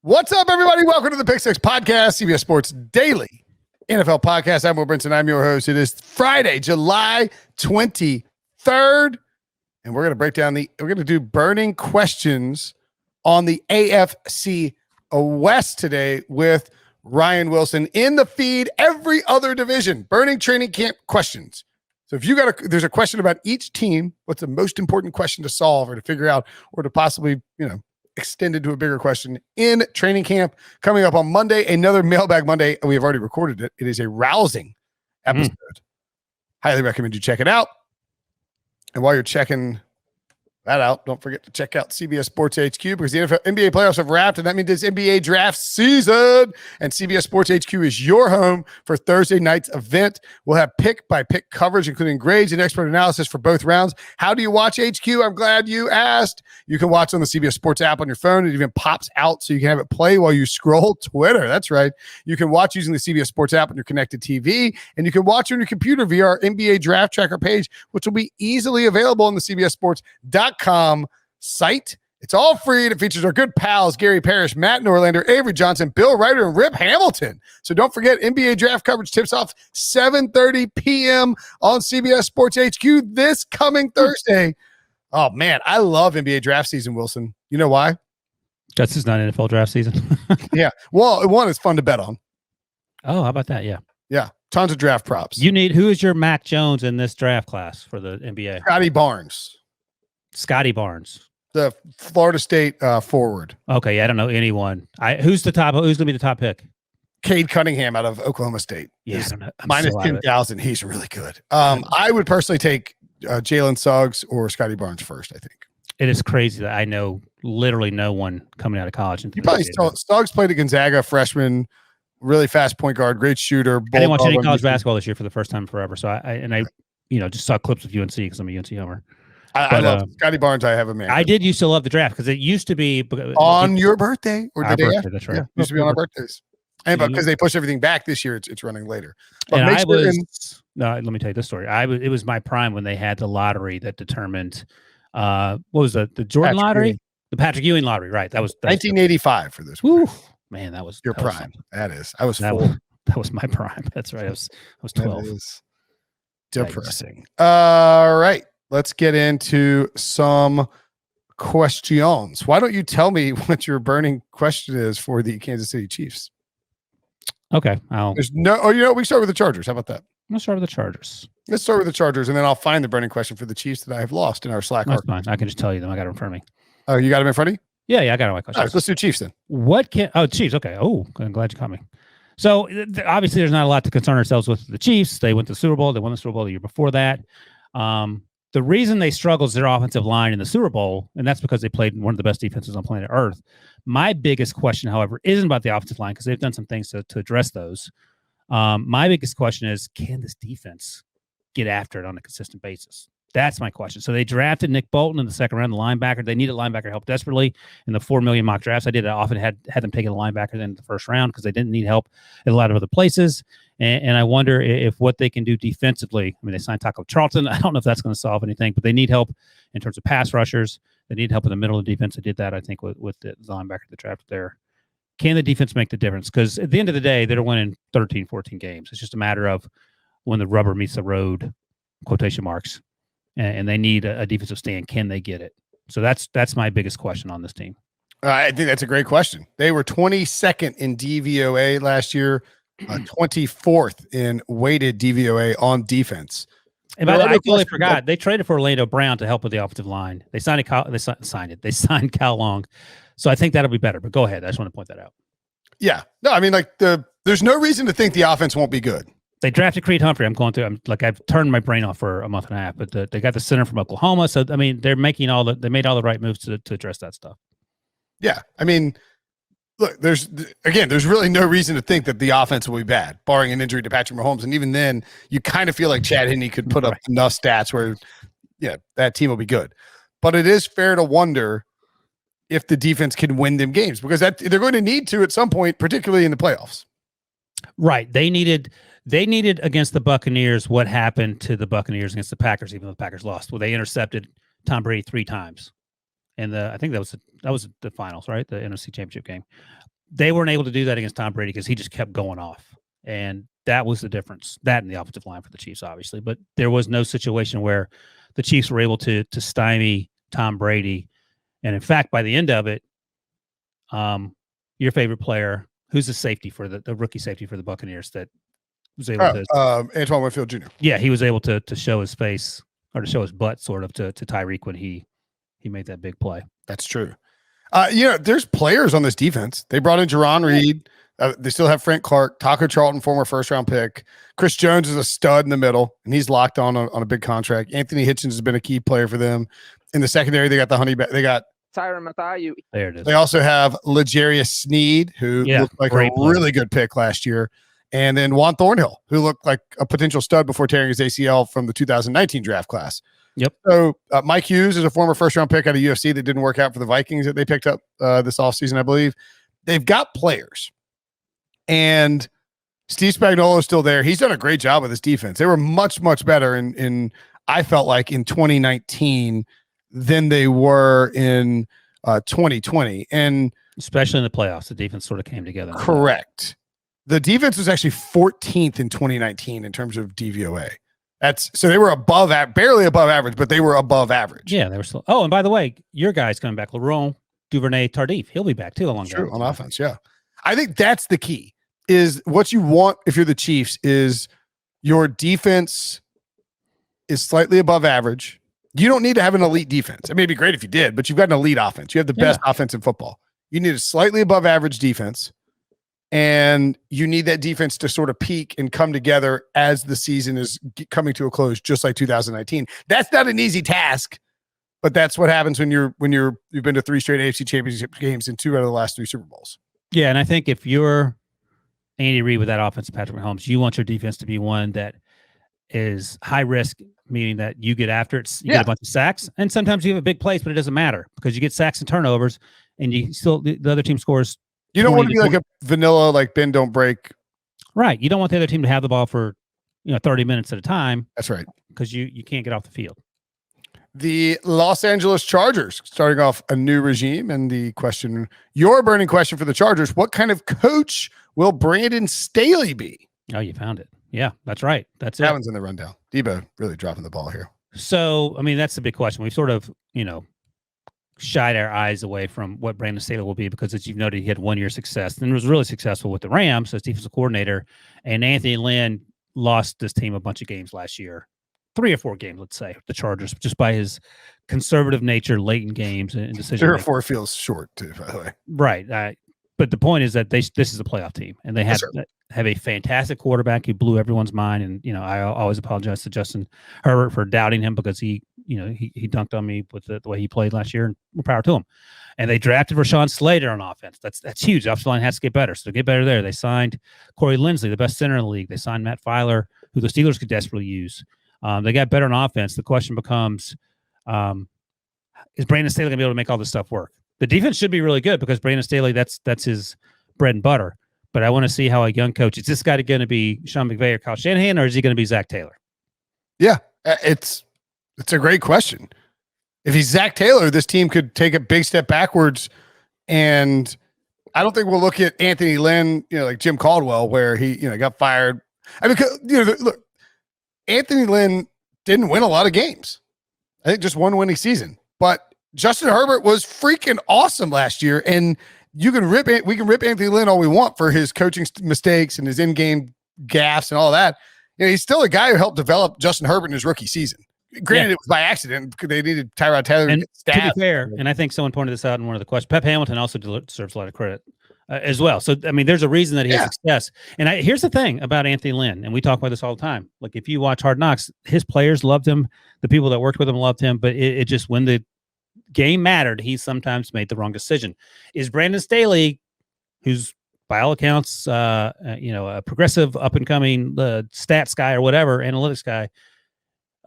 What's up, everybody? Welcome to the Pick Six Podcast, CBS Sports Daily NFL Podcast. I'm Brinson. I'm your host. It is Friday, July 23rd, and we're going to break down we're going to do burning questions on the AFC West today with Ryan Wilson in the feed. Every other division, burning training camp questions. So if you there's a question about each team, what's the most important question to solve or to figure out or to possibly, extended to a bigger question in training camp coming up on Monday, another Mailbag Monday. We have already recorded it. It is a rousing episode. Highly recommend you check it out. And while you're checking that out, don't forget to check out CBS Sports HQ because the NBA playoffs have wrapped, and that means it's NBA draft season. And CBS Sports HQ is your home for Thursday night's event. We'll have pick-by-pick coverage, including grades and expert analysis for both rounds. How do you watch HQ? I'm glad you asked. You can watch on the CBS Sports app on your phone. It even pops out so you can have it play while you scroll Twitter. That's right. You can watch using the CBS Sports app on your connected TV, and you can watch on your computer via our NBA draft tracker page, which will be easily available on the CBSSports.com site. It's all free. It features our good pals, Gary Parrish, Matt Norlander, Avery Johnson, Bill Ryder, and Rip Hamilton. So don't forget, NBA draft coverage tips off 7:30 p.m. on CBS Sports HQ this coming Thursday. Oh, man, I love NBA draft season, Wilson. You know why? That's just not NFL draft season. Yeah. Well, one, it's fun to bet on. Oh, how about that? Yeah. Yeah. Tons of draft props. Who is your Mac Jones in this draft class for the NBA? Scotty Barnes. The Florida State forward. Okay, yeah, I don't know anyone. Who's going to be the top pick? Cade Cunningham out of Oklahoma State. Yeah, I don't know. Minus 10,000. He's really good. I would personally take Jalen Suggs or Scotty Barnes first, I think. It is crazy that I know literally no one coming out of college. You probably Suggs played at Gonzaga, freshman, really fast point guard, great shooter. I didn't watch any college basketball this year for the first time forever. So I just saw clips of UNC because I'm a UNC homer. I love Scotty Barnes. I have a man. I did used to love the draft because it used to be on your birthday or the day birthday. After. That's right. Yeah, used to be on our birthdays. And because they pushed everything back this year, it's running later. But and let me tell you this story. It was my prime when they had the lottery that determined what was the Jordan lottery? Ewing. The Patrick Ewing lottery, right? That was 1985 for this. Woo, man, that was your prime. That is. I was that was my prime. That's right. I was 12. That is depressing. All right. Let's get into some questions. Why don't you tell me what your burning question is for the Kansas City Chiefs? Okay. We start with the Chargers. How about that? Let's start with the Chargers. Let's start with the Chargers, and then I'll find the burning question for the Chiefs that I have lost in our Slack. That's fine. I can just tell you them. I got it in front of me. Oh, you got them in front of you? Yeah, I got it. All right, let's do Chiefs then. Chiefs. Okay. Oh, I'm glad you caught me. So obviously there's not a lot to concern ourselves with the Chiefs. They went to the Super Bowl. They won the Super Bowl the year before that. The reason they struggled is their offensive line in the Super Bowl, and that's because they played one of the best defenses on planet Earth. My biggest question, however, isn't about the offensive line because they've done some things to address those. My biggest question is, can this defense get after it on a consistent basis? That's my question. So they drafted Nick Bolton in the second round, the linebacker. They needed linebacker help desperately in the 4 million mock drafts. I often had them taking a linebacker in the first round because they didn't need help in a lot of other places. And I wonder if what they can do defensively. I mean, they signed Taco Charlton. I don't know if that's going to solve anything, but they need help in terms of pass rushers. They need help in the middle of the defense. They did that, I think, with the linebacker that drafted there. Can the defense make the difference? Because at the end of the day, they're winning 13, 14 games. It's just a matter of when the rubber meets the road, quotation marks, and they need a defensive stand. Can they get it? So that's my biggest question on this team. I think that's a great question. They were 22nd in DVOA last year, 24th in weighted DVOA on defense. And by the way, I totally forgot. They traded for Orlando Brown to help with the offensive line. They signed They signed Cal Long. So I think that'll be better. But go ahead. I just want to point that out. Yeah. No, I mean, there's no reason to think the offense won't be good. They drafted Creed Humphrey. I've turned my brain off for a month and a half, but they got the center from Oklahoma. So, I mean, they made all the right moves to address that stuff. Yeah. I mean, look, there's really no reason to think that the offense will be bad, barring an injury to Patrick Mahomes. And even then, you kind of feel like Chad Henne could put up enough stats where, that team will be good. But it is fair to wonder if the defense can win them games because they're going to need to at some point, particularly in the playoffs. Right. They needed against the Buccaneers what happened to the Buccaneers against the Packers, even though the Packers lost. Well, they intercepted Tom Brady 3 times. And I think that was the finals, right? The NFC Championship game. they weren't able to do that against Tom Brady because he just kept going off. And that was the difference. That and the offensive line for the Chiefs, obviously. But there was no situation where the Chiefs were able to stymie Tom Brady. And in fact, by the end of it, your favorite player, who's the safety for the rookie safety for the Buccaneers that was able to Antoine Winfield Jr. Yeah, he was able to show his face or to show his butt sort of to Tyreek when he made that big play. That's true. There's players on this defense. They brought in Jerron Reed. They still have Frank Clark, Taco Charlton, former first-round pick. Chris Jones is a stud in the middle, and he's locked on a big contract. Anthony Hitchens has been a key player for them. In the secondary, they got they got Tyron Mathieu. There it is. They also have L'Jarius Sneed, who looked like a really good pick last year. And then Juan Thornhill, who looked like a potential stud before tearing his ACL from the 2019 draft class. Yep. So Mike Hughes is a former first-round pick out of UFC that didn't work out for the Vikings that they picked up this offseason, I believe. They've got players. And Steve Spagnuolo is still there. He's done a great job with this defense. They were much, much better in I felt like in 2019 than they were in 2020. And especially in the playoffs, the defense sort of came together. Correct. The defense was actually 14th in 2019 in terms of DVOA. So they were barely above average, but they were above average. Yeah, they were still. Oh, and by the way, your guy's coming back, Laurent Duvernay-Tardif. He'll be back too along on offense. Yeah, I think that's the key. Is what you want if you're the Chiefs is your defense is slightly above average. You don't need to have an elite defense. It may be great if you did, but you've got an elite offense. You have the best offense in football. You need a slightly above average defense. And you need that defense to sort of peak and come together as the season is coming to a close, just like 2019. That's not an easy task, but that's what happens when you've been to 3 straight AFC Championship games and 2 out of the last 3 Super Bowls. Yeah, and I think if you're Andy Reid with that offense, Patrick Mahomes, you want your defense to be one that is high risk, meaning that you get after it, you get a bunch of sacks, and sometimes you have a big place, but it doesn't matter because you get sacks and turnovers, and you still the other team scores. You don't want to be like a vanilla, like bend don't break. Right. You don't want the other team to have the ball for 30 minutes at a time. That's right. Because you can't get off the field. The Los Angeles Chargers starting off a new regime, and your burning question for the Chargers: what kind of coach will Brandon Staley be? Oh, you found it. Yeah, that's right. That's that one's in the rundown. Debo really dropping the ball here. So, I mean, that's the big question. We've sort of, shied our eyes away from what Brandon Staley will be because, as you've noted, he had 1 year success and was really successful with the Rams as defensive coordinator. And Anthony Lynn lost this team a bunch of games last year, 3 or 4 games, let's say, the Chargers, just by his conservative nature, late in games and decisions. 3 or 4 feels short, too, by the way. Right. But the point is that this is a playoff team, and they have a fantastic quarterback who blew everyone's mind. And I always apologize to Justin Herbert for doubting him because he dunked on me with the way he played last year, and more power to him. And they drafted Rashawn Slater on offense. That's huge. The offensive line has to get better, so to get better there, they signed Corey Linsley, the best center in the league. They signed Matt Filer, who the Steelers could desperately use. They got better on offense. The question becomes, is Brandon Staley going to be able to make all this stuff work? The defense should be really good because Brandon Staley, that's his bread and butter. But I want to see how a young coach, is this guy going to be Sean McVay or Kyle Shanahan, or is he going to be Zach Taylor? Yeah, it's a great question. If he's Zach Taylor, this team could take a big step backwards. And I don't think we'll look at Anthony Lynn, like Jim Caldwell, where he, got fired. I mean, look, Anthony Lynn didn't win a lot of games. I think just one winning season. But Justin Herbert was freaking awesome last year. And we can rip Anthony Lynn all we want for his coaching mistakes and his in-game gaffes and all that. He's still a guy who helped develop Justin Herbert in his rookie season. Granted, it was by accident because they needed Tyrod Taylor to get stabbed. To be fair, and I think someone pointed this out in one of the questions, Pep Hamilton also deserves a lot of credit as well. So, I mean, there's a reason that he has success. And here's the thing about Anthony Lynn, and we talk about this all the time. Like, if you watch Hard Knocks, his players loved him. The people that worked with him loved him. But it just, when the game mattered, he sometimes made the wrong decision. Is Brandon Staley, who's by all accounts, a progressive, up-and-coming stats guy or whatever, analytics guy,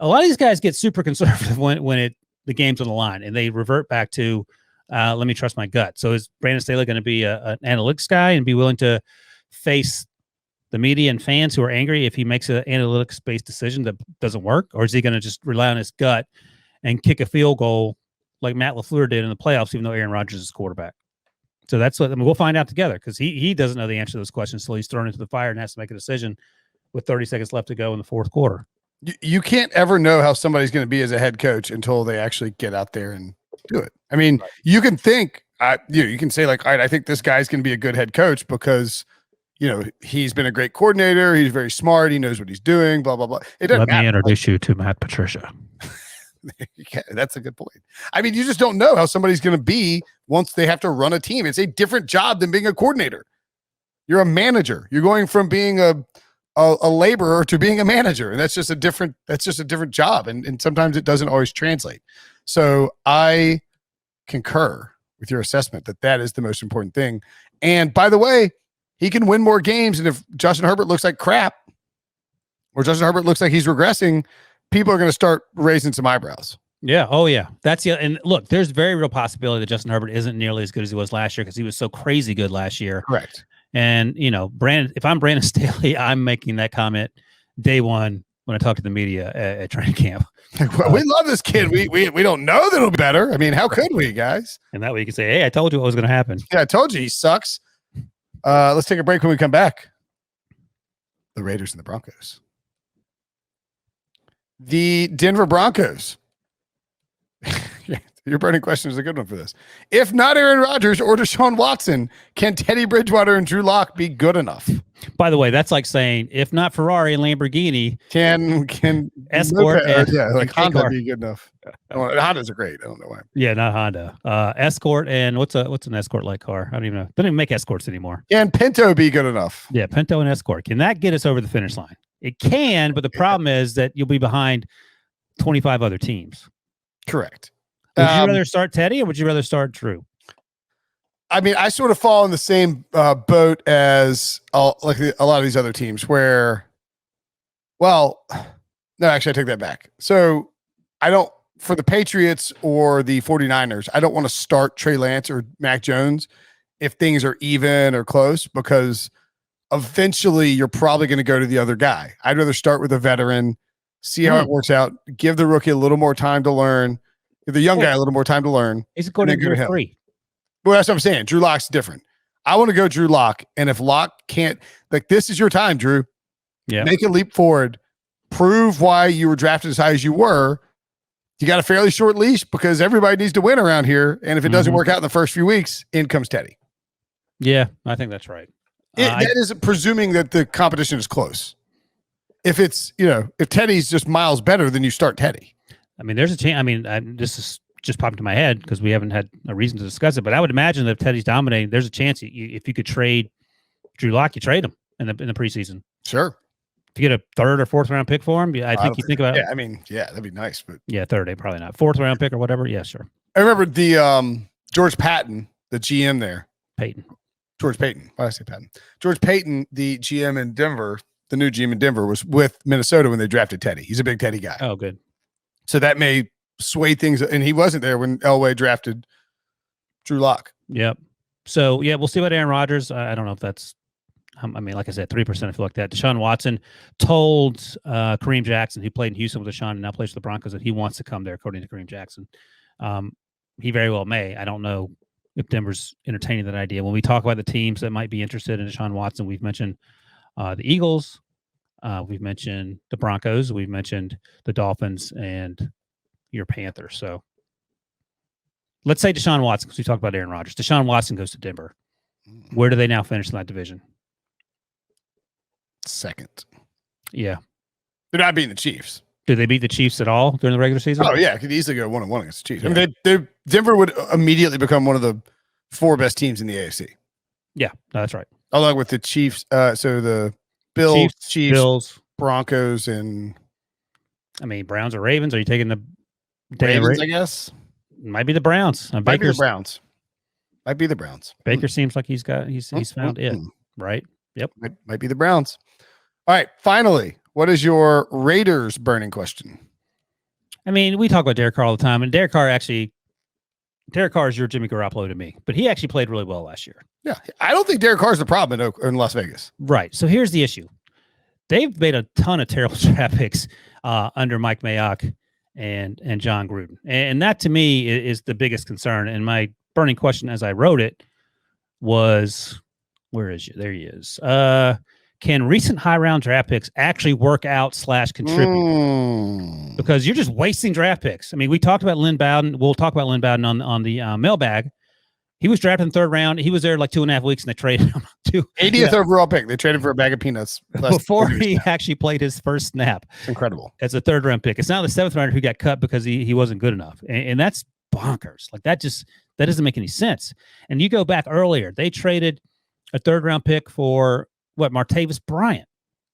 a lot of these guys get super conservative when the game's on the line, and they revert back to, let me trust my gut. So is Brandon Staley going to be an analytics guy and be willing to face the media and fans who are angry if he makes an analytics-based decision that doesn't work? Or is he going to just rely on his gut and kick a field goal like Matt LaFleur did in the playoffs, even though Aaron Rodgers is quarterback? So that's what we'll find out together because he doesn't know the answer to those questions. So he's thrown into the fire and has to make a decision with 30 seconds left to go in the fourth quarter. You can't ever know how somebody's going to be as a head coach until they actually get out there and do it. I mean, you can think, you can say like, all right, I think this guy's going to be a good head coach because, he's been a great coordinator. He's very smart. He knows what he's doing, blah, blah, blah. It doesn't matter. Let me introduce you to Matt Patricia. Yeah, that's a good point. I mean, you just don't know how somebody's going to be once they have to run a team. It's a different job than being a coordinator. You're a manager. You're going from being a laborer to being a manager. And that's just a different job. And sometimes it doesn't always translate. So I concur with your assessment that is the most important thing. And by the way, he can win more games. And if Justin Herbert looks like crap or Justin Herbert looks like he's regressing, people are going to start raising some eyebrows. Yeah. Oh, yeah. That's the and look, there's very real possibility that Justin Herbert isn't nearly as good as he was last year because he was so crazy good last year. Correct. And if I'm Brandon Staley, I'm making that comment day one when I talk to the media at training camp. We love this kid. We don't know that it'll be better. I mean, how could we, guys? And that way you can say, hey, I told you what was going to happen. Yeah, I told you he sucks. Let's take a break. When we come back, the Raiders and the Broncos. The Denver Broncos. Your burning question is a good one for this. If not Aaron Rodgers or Deshaun Watson, can Teddy Bridgewater and Drew Lock be good enough? By the way, that's like saying if not Ferrari and Lamborghini, can Escort like Honda be good enough? Hondas are great. I don't know why. Yeah, not Honda. Escort and what's an Escort like car? I don't even know. They don't even make Escorts anymore. Can Pinto be good enough? Yeah, Pinto and Escort. Can that get us over the finish line? It can, but the problem is that you'll be behind 25 other teams. Correct. Would you rather start Teddy or would you rather start Drew? I mean, I sort of fall in the same boat as a lot of these other teams where, no, actually I take that back. So for the Patriots or the 49ers, I don't want to start Trey Lance or Mac Jones if things are even or close because eventually you're probably going to go to the other guy. I'd rather start with a veteran, see how it works out, give the rookie a little more time to learn. Give the young guy a little more time to learn. He's going to go free. Well, that's what I'm saying. Drew Lock's different. I want to go Drew Lock. And if Lock can't, this is your time, Drew. Yeah. Make a leap forward. Prove why you were drafted as high as you were. You got a fairly short leash because everybody needs to win around here. And if it doesn't work out in the first few weeks, in comes Teddy. Yeah, I think that's right. That is presuming that the competition is close. If it's, if Teddy's just miles better, then you start Teddy. I mean, there's a chance. I mean, this is just popped into my head because we haven't had a reason to discuss it. But I would imagine that if Teddy's dominating, there's a chance if you could trade Drew Lock, you trade him in the preseason. Sure. If you get a third or fourth round pick for him, I think you think about it. Yeah, I mean, yeah, that'd be nice. But yeah, third, probably not. Fourth round pick or whatever. Yeah, sure. I remember the George Patton, the GM there. George Payton. Why did I say Patton? George Payton, the GM in Denver, the new GM in Denver, was with Minnesota when they drafted Teddy. He's a big Teddy guy. Oh, good. So that may sway things. And he wasn't there when Elway drafted Drew Lock. Yep. So, yeah, we'll see about Aaron Rodgers. I don't know if that's, like I said, 3% I feel like that. Deshaun Watson told Kareem Jackson, who played in Houston with Deshaun and now plays for the Broncos, that he wants to come there, according to Kareem Jackson. He very well may. I don't know if Denver's entertaining that idea. When we talk about the teams that might be interested in Deshaun Watson, we've mentioned the Eagles. We've mentioned the Broncos. We've mentioned the Dolphins and your Panthers. So let's say Deshaun Watson, because we talked about Aaron Rodgers. Deshaun Watson goes to Denver. Where do they now finish in that division? Second. Yeah. They're not beating the Chiefs. Did they beat the Chiefs at all during the regular season? Oh, yeah. Could easily go 1-1 against the Chiefs. Yeah. I mean, Denver would immediately become one of the 4 best teams in the AFC. Yeah, that's right. Along with the Chiefs. So the Bills, Chiefs, Broncos, and Browns or Ravens. Are you taking the Ravens? I guess might be the Browns. Might be the Browns. Baker seems like he's found it right. Yep, might be the Browns. All right. Finally, what is your Raiders burning question? I mean, we talk about Derek Carr all the time, and Derek Carr is your Jimmy Garoppolo to me, but he actually played really well last year. Yeah, I don't think Derek Carr is the problem in Las Vegas. Right. So here's the issue: they've made a ton of terrible draft picks under Mike Mayock and John Gruden, and that to me is the biggest concern. And my burning question, as I wrote it, was, where is you? There he is. Can recent high round draft picks actually work out / contribute? Because you're just wasting draft picks. I mean, we talked about Lynn Bowden. We'll talk about Lynn Bowden on the mailbag. He was drafted in the 3rd round. He was there like 2.5 weeks, and they traded him to 80th overall pick. They traded for a bag of peanuts before he actually played his first snap. It's incredible. As a 3rd round pick. It's now the 7th rounder who got cut because he wasn't good enough, and that's bonkers. Like that doesn't make any sense. And you go back earlier, they traded a 3rd round pick for Martavis Bryant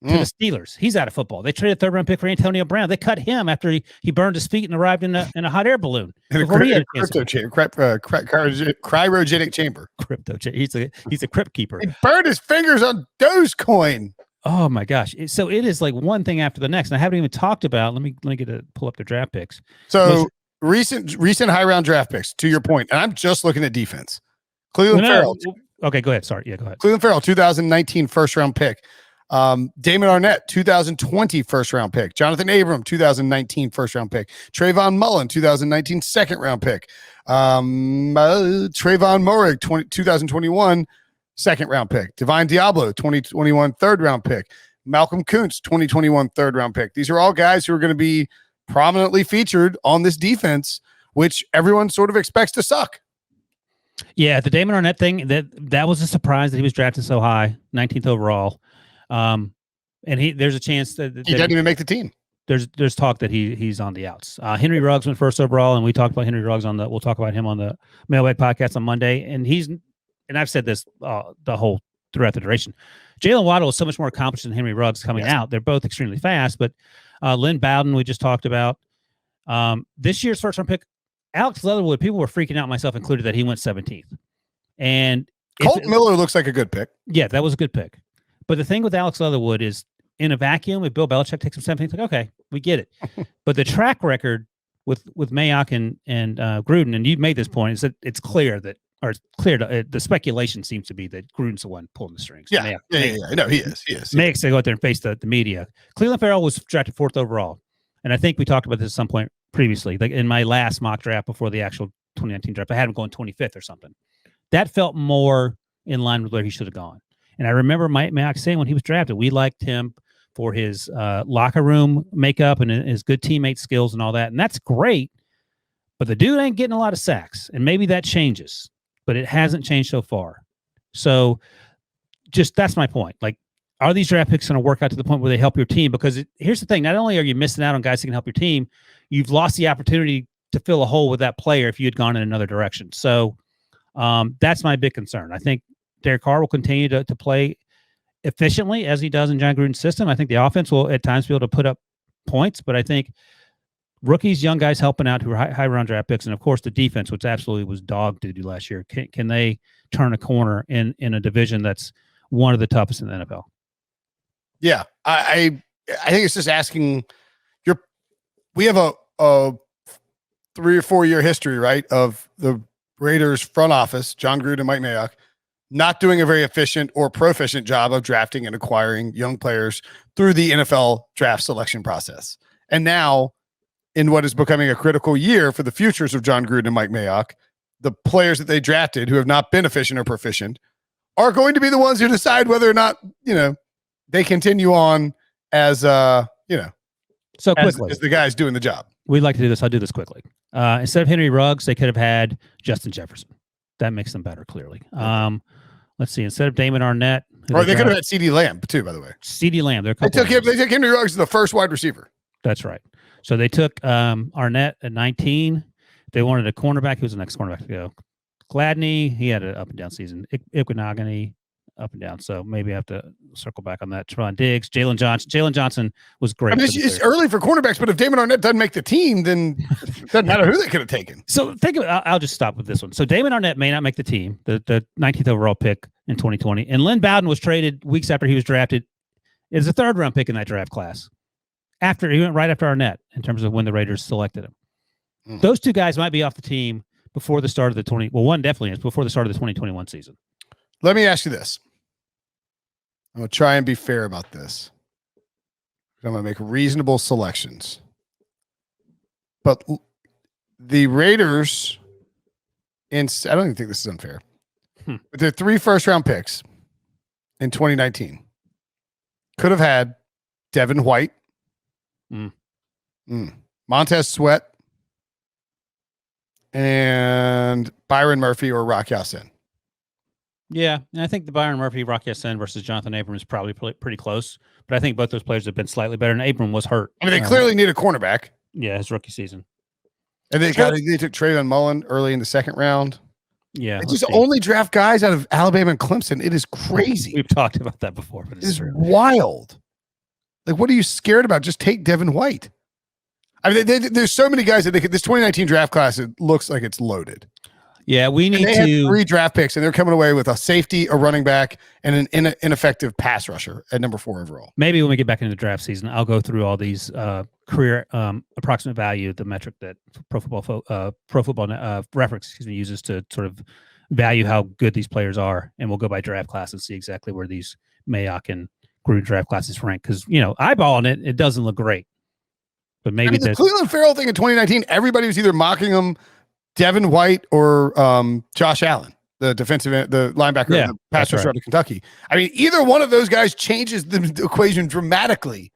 to the Steelers. He's out of football. They traded a 3rd round pick for Antonio Brown. They cut him after he burned his feet and arrived in a hot air balloon. Cryogenic chamber. He's a crypt keeper. He burned his fingers on Dogecoin. Oh my gosh! So it is like one thing after the next. And I haven't even talked about. Let me pull up the draft picks. So recent high round draft picks. To your point, and I'm just looking at defense. Cleveland Farrell. Okay, go ahead. Sorry, yeah, go ahead. Cleveland Farrell, 2019 first round pick. Damon Arnett, 2020 first round pick. Jonathan Abram, 2019 first round pick. Trayvon Mullen, 2019 second round pick. Trayvon Morig, 2021 second round pick. Divine Diablo, 2021 third round pick. Malcolm Kuntz, 2021 third round pick. These are all guys who are going to be prominently featured on this defense, which everyone sort of expects to suck. Yeah, the Damon Arnett thing, that was a surprise that he was drafted so high, 19th overall. And there's a chance that he doesn't even make the team. There's talk that he's on the outs. Henry Ruggs went first overall, and we talked about Henry Ruggs we'll talk about him on the Mailbag podcast on Monday. And I've said this throughout the duration. Jalen Waddle is so much more accomplished than Henry Ruggs coming out. They're both extremely fast, but Lynn Bowden, we just talked about. This year's first round pick, Alex Leatherwood, people were freaking out, myself included, that he went 17th. And Colt Miller looks like a good pick. Yeah, that was a good pick. But the thing with Alex Leatherwood is, in a vacuum, if Bill Belichick takes him 17th, like, okay, we get it. But the track record with Mayock and Gruden, and you've made this point, is that it's clear that, or it's clear the speculation seems to be that Gruden's the one pulling the strings. Yeah. No, he is. Mayock's to go out there and face the media. Cleveland Farrell was drafted 4th overall. And I think we talked about this at some point previously, like in my last mock draft before the actual 2019 draft. I had him going 25th or something. That felt more in line with where he should have gone. And I remember Mayock saying when he was drafted, we liked him for his locker room makeup and his good teammate skills and all that. And that's great, but the dude ain't getting a lot of sacks. And maybe that changes, but it hasn't changed so far. So that's my point. Like, are these draft picks going to work out to the point where they help your team? Because here's the thing. Not only are you missing out on guys who can help your team, you've lost the opportunity to fill a hole with that player if you had gone in another direction. So that's my big concern. I think Derek Carr will continue to play efficiently as he does in John Gruden's system. I think the offense will at times be able to put up points, but I think rookies, young guys helping out who are high round draft picks, and of course the defense, which absolutely was dog to do last year. Can they turn a corner in a division that's one of the toughest in the NFL? Yeah, I think it's just asking. We have a 3 or 4 year history, right, of the Raiders front office, John Gruden and Mike Mayock, not doing a very efficient or proficient job of drafting and acquiring young players through the NFL draft selection process. And now, in what is becoming a critical year for the futures of John Gruden and Mike Mayock, the players that they drafted who have not been efficient or proficient are going to be the ones who decide whether or not, they continue on as, so quickly as the guys doing the job. We'd like to do this. I'll do this quickly. Instead of Henry Ruggs, they could have had Justin Jefferson. That makes them better, clearly. Let's see. Instead of Damon Arnett. Or they could have had CeeDee Lamb, too, by the way. CeeDee Lamb. They took Henry Ruggs as the first wide receiver. That's right. So they took Arnett at 19. They wanted a cornerback. Who was the next cornerback to go? Gladney. He had an up and down season. Iquinagany, up and down. So maybe I have to circle back on that. Trevon Diggs, Jalen Johnson. Jalen Johnson was great. I mean, it's early for cornerbacks, but if Damon Arnett doesn't make the team, then it doesn't matter who they could have taken. So think of it. I'll just stop with this one. So Damon Arnett may not make the team, the 19th overall pick in 2020. And Lynn Bowden was traded weeks after he was drafted as a 3rd round pick in that draft class. He went right after Arnett in terms of when the Raiders selected him. Those two guys might be off the team before the start of the one definitely is before the start of the 2021 season. Let me ask you this. I'm going to try and be fair about this. I'm going to make reasonable selections. But the Raiders, I don't even think this is unfair. With their 3 first-round picks in 2019, could have had Devin White, Montez Sweat, and Byron Murphy or Rock Ya-Sin. Yeah, and I think the Byron Murphy, Rock Ya-Sin versus Jonathan Abram is probably pretty close. But I think both those players have been slightly better, and Abram was hurt. I mean, they clearly need a cornerback. Yeah, his rookie season. And they took Trayvon Mullen early in the second round. Yeah. They just only draft guys out of Alabama and Clemson. It is crazy. We've talked about that before. But it's wild. Like, what are you scared about? Just take Devin White. I mean, there's so many guys that this 2019 draft class, it looks like it's loaded. Yeah, we need they to. Had 3 draft picks, and they're coming away with a safety, a running back, and an ineffective pass rusher at number 4 overall. Maybe when we get back into the draft season, I'll go through all these career approximate value, the metric that Pro Football Reference uses to sort of value how good these players are, and we'll go by draft class and see exactly where these Mayock and Gruden draft classes rank. Because eyeballing it doesn't look great, but maybe the Cleveland Farrell thing in 2019, everybody was either mocking him. Devin White or Josh Allen, the linebacker, the pass rusher out of Kentucky. I mean, either one of those guys changes the equation dramatically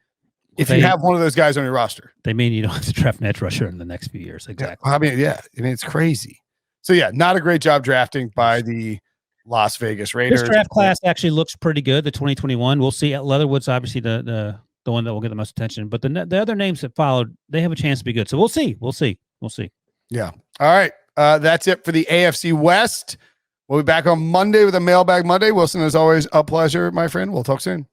if you have one of those guys on your roster. They mean you don't have to draft an edge rusher in the next few years. Exactly. I mean, it's crazy. So, not a great job drafting by the Las Vegas Raiders. This draft class actually looks pretty good, the 2021. We'll see. Leatherwood's obviously the one that will get the most attention. But the other names that followed, they have a chance to be good. So, we'll see. Yeah. All right. That's it for the AFC West. We'll be back on Monday with a Mailbag Monday. Wilson, as always, a pleasure, my friend. We'll talk soon.